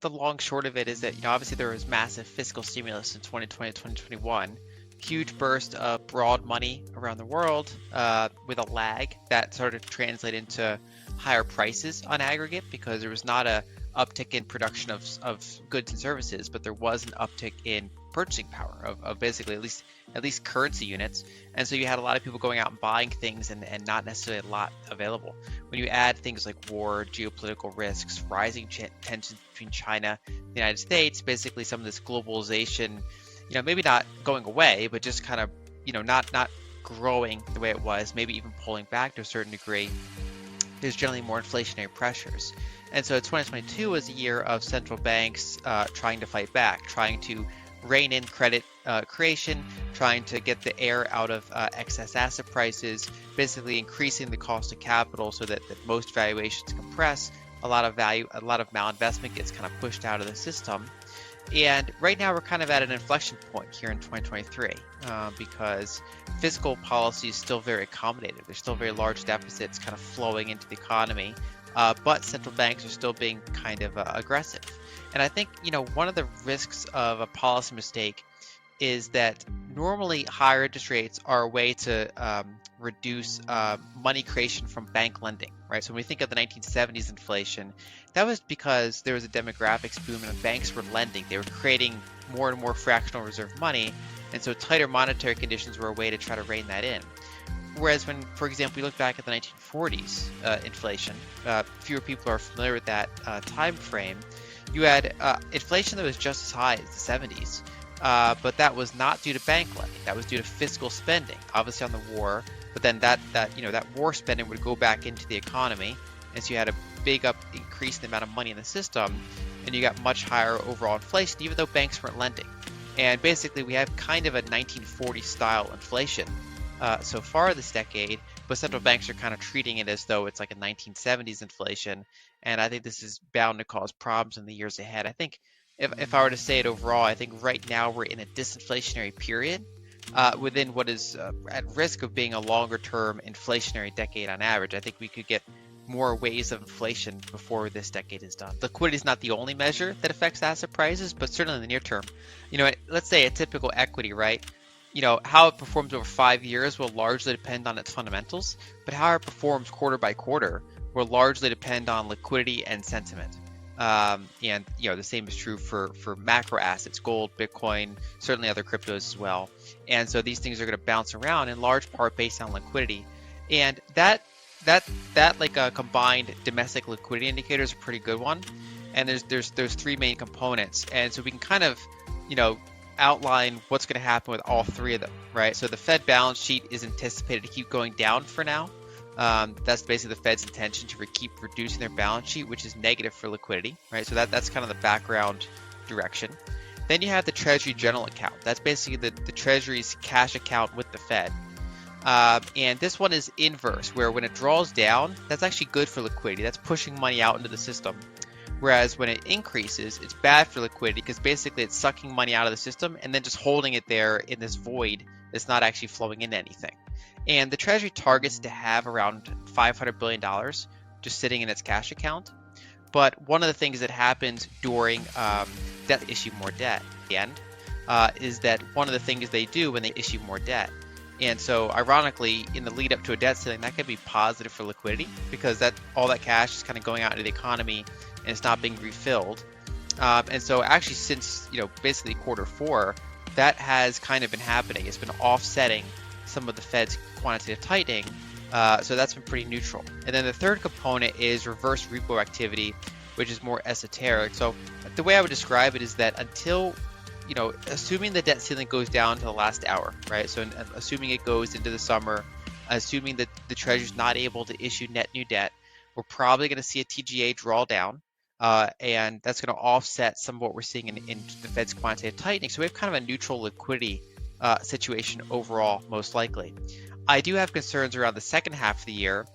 the long short of it is that, obviously there was massive fiscal stimulus in 2020, 2021, huge burst of broad money around the world with a lag that started to translate into higher prices on aggregate because there was not a uptick in production of goods and services, but there was an uptick in purchasing power of basically at least currency units. And so you had a lot of people going out and buying things and not necessarily a lot available. When you add things like war, geopolitical risks, rising tensions between China and the United States, basically some of this globalization, maybe not going away, but just kind of, not growing the way it was, maybe even pulling back to a certain degree, there's generally more inflationary pressures. And so 2022 was a year of central banks trying to fight back, trying to rein in credit creation, trying to get the air out of excess asset prices, basically increasing the cost of capital so that most valuations compress, a lot of malinvestment gets kind of pushed out of the system. And right now we're kind of at an inflection point here in 2023 because fiscal policy is still very accommodative. There's still very large deficits kind of flowing into the economy, but central banks are still being kind of aggressive. And I think, one of the risks of a policy mistake is that normally higher interest rates are a way to reduce money creation from bank lending, right? So when we think of the 1970s inflation, that was because there was a demographics boom and banks were lending. They were creating more and more fractional reserve money, and so tighter monetary conditions were a way to try to rein that in. Whereas when, for example, we look back at the 1940s inflation, fewer people are familiar with that time frame. You had inflation that was just as high as the 70s, but that was not due to bank lending. That was due to fiscal spending, obviously on the war. But then that war spending would go back into the economy, and so you had a big increase in the amount of money in the system, and you got much higher overall inflation, even though banks weren't lending. And basically, we have kind of a 1940 style inflation so far this decade, but central banks are kind of treating it as though it's like a 1970s inflation. And I think this is bound to cause problems in the years ahead. I think if I were to say it overall, I think right now we're in a disinflationary period within what is at risk of being a longer term inflationary decade on average. I think we could get more waves of inflation before this decade is done. Liquidity is not the only measure that affects asset prices, but certainly in the near term. Let's say a typical equity, right? How it performs over 5 years will largely depend on its fundamentals, but how it performs quarter by quarter will largely depend on liquidity and sentiment. And the same is true for macro assets, gold, Bitcoin, certainly other cryptos as well. And so these things are going to bounce around in large part based on liquidity. And that like a combined domestic liquidity indicator is a pretty good one. And there's three main components. And so we can kind of, outline what's going to happen with all three of them, right? So the Fed balance sheet is anticipated to keep going down for now. That's basically the Fed's intention to keep reducing their balance sheet, which is negative for liquidity, right? So that's kind of the background direction. Then you have the Treasury general account. That's basically the Treasury's cash account with the Fed. And this one is inverse, where when it draws down, that's actually good for liquidity. That's pushing money out into the system. Whereas when it increases, it's bad for liquidity because basically it's sucking money out of the system and then just holding it there in this void that's not actually flowing into anything. And the Treasury targets to have around $500 billion just sitting in its cash account. But one of the things that happens during debt issue more debt at the end is that one of the things they do when they issue more debt. And so ironically, in the lead up to a debt ceiling, that could be positive for liquidity because all that cash is kind of going out into the economy and it's not being refilled. And so actually since, basically quarter four, that has kind of been happening. It's been offsetting some of the Fed's quantitative tightening. So that's been pretty neutral. And then the third component is reverse repo activity, which is more esoteric. So the way I would describe it is that until, assuming the debt ceiling goes down to the last hour, right? So assuming it goes into the summer, assuming that the Treasury is not able to issue net new debt, we're probably going to see a TGA draw down. And that's going to offset some of what we're seeing in the Fed's quantitative tightening. So we have kind of a neutral liquidity situation overall, most likely. I do have concerns around the second half of the year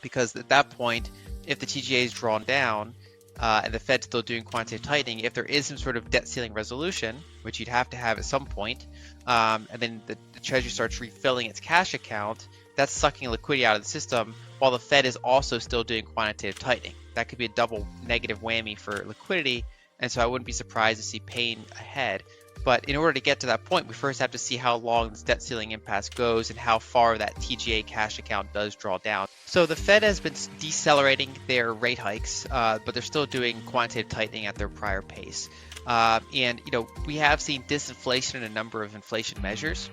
because at that point, if the TGA is drawn down and the Fed's still doing quantitative tightening, if there is some sort of debt ceiling resolution, which you'd have to have at some point, and then the Treasury starts refilling its cash account, that's sucking liquidity out of the system while the Fed is also still doing quantitative tightening. That could be a double negative whammy for liquidity And so I wouldn't be surprised to see pain ahead. But in order to get to that point, we first have to see how long this debt ceiling impasse goes and how far that TGA cash account does draw down. So the Fed has been decelerating their rate hikes, but they're still doing quantitative tightening at their prior pace. And we have seen disinflation in a number of inflation measures.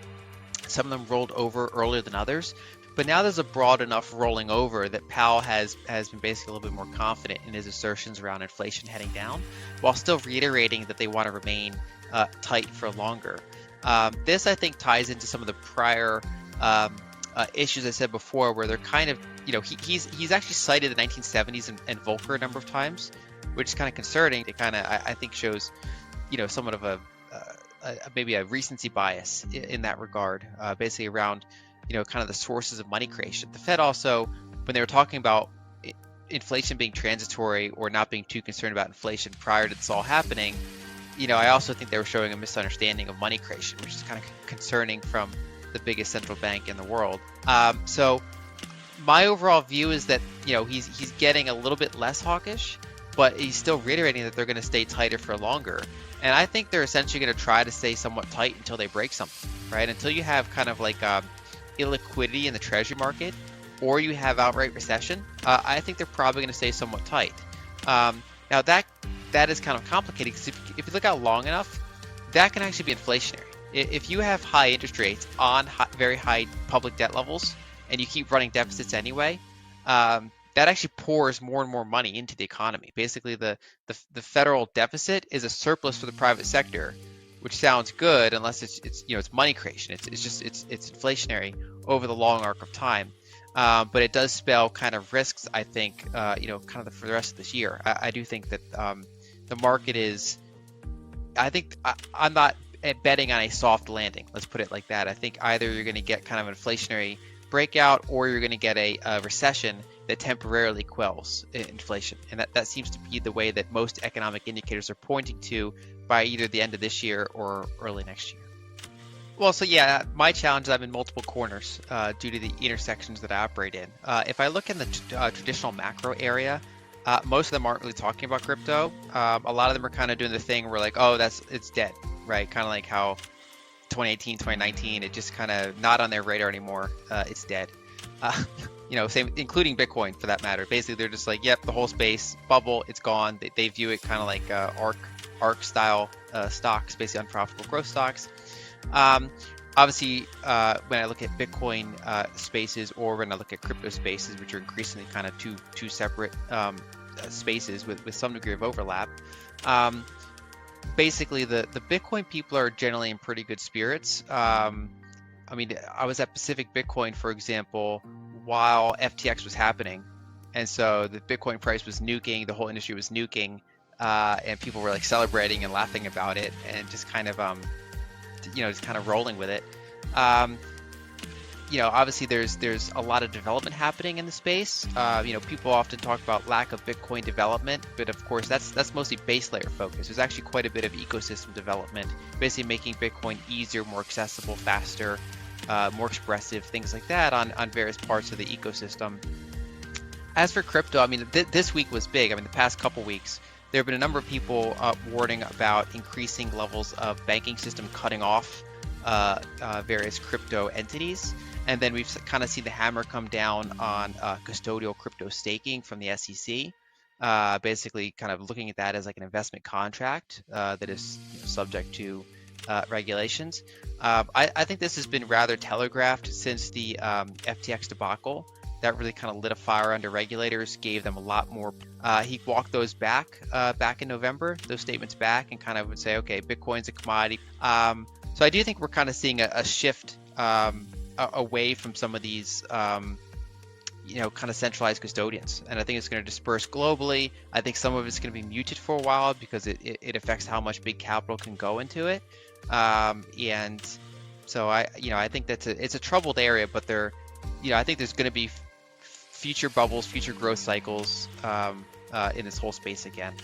Some of them rolled over earlier than others. But now there's a broad enough rolling over that Powell has been basically a little bit more confident in his assertions around inflation heading down, while still reiterating that they want to remain tight for longer. This, I think, ties into some of the prior issues I said before, where they're kind of, he's actually cited the 1970s and Volcker a number of times, which is kind of concerning. It kind of, I think, shows, somewhat of maybe a recency bias in that regard, basically around, kind of the sources of money creation. The Fed also, when they were talking about inflation being transitory or not being too concerned about inflation prior to this all happening, I also think they were showing a misunderstanding of money creation, which is kind of concerning from the biggest central bank in the world. So my overall view is that, he's getting a little bit less hawkish, but he's still reiterating that they're going to stay tighter for longer. And I think they're essentially going to try to stay somewhat tight until they break something, right? Until you have kind of like illiquidity in the Treasury market, or you have outright recession, I think they're probably going to stay somewhat tight. Now that is kind of complicated, because if you look out long enough, that can actually be inflationary. If you have high interest rates on very high public debt levels, and you keep running deficits anyway, that actually pours more and more money into the economy. Basically, the federal deficit is a surplus for the private sector, which sounds good unless it's money creation. It's inflationary over the long arc of time, but it does spell kind of risks. I think kind of for the rest of this year. I do think that the market is. I'm not betting on a soft landing. Let's put it like that. I think either you're going to get kind of an inflationary breakout, or you're going to get a recession that temporarily quells inflation. And that seems to be the way that most economic indicators are pointing to by either the end of this year or early next year. Well, so yeah, my challenge is I'm in multiple corners due to the intersections that I operate in. If I look in the traditional macro area, most of them aren't really talking about crypto. A lot of them are kind of doing the thing where like, oh, it's dead, right? Kind of like how 2018, 2019, it just kind of not on their radar anymore. It's dead. Same, including Bitcoin for that matter. Basically, they're just like, yep, the whole space bubble, it's gone. They view it kind of like ARK style stocks, basically unprofitable growth stocks. Obviously, when I look at Bitcoin spaces, or when I look at crypto spaces, which are increasingly kind of two separate spaces with some degree of overlap, basically the Bitcoin people are generally in pretty good spirits. I was at Pacific Bitcoin, for example, while FTX was happening, and so the Bitcoin price was nuking, the whole industry was nuking, and people were like celebrating and laughing about it, and just kind of just kind of rolling with it. Obviously there's a lot of development happening in the space. People often talk about lack of Bitcoin development, but of course that's mostly base layer focus. There's actually quite a bit of ecosystem development, basically making Bitcoin easier, more accessible, faster, more expressive, things like that on various parts of the ecosystem. As for crypto, this week was big. The past couple weeks, there have been a number of people warning about increasing levels of banking system cutting off various crypto entities. And then we've kind of seen the hammer come down on custodial crypto staking from the SEC, basically kind of looking at that as like an investment contract that is subject to regulations. I think this has been rather telegraphed since the FTX debacle. That really kind of lit a fire under regulators, gave them a lot more. He walked those back in November, those statements back, and kind of would say, okay, Bitcoin's a commodity. So I do think we're kind of seeing a shift away from some of these, kind of centralized custodians. And I think it's going to disperse globally. I think some of it's going to be muted for a while because it affects how much big capital can go into it. And so I think it's a troubled area, but I think there's going to be future bubbles, future growth cycles in this whole space again.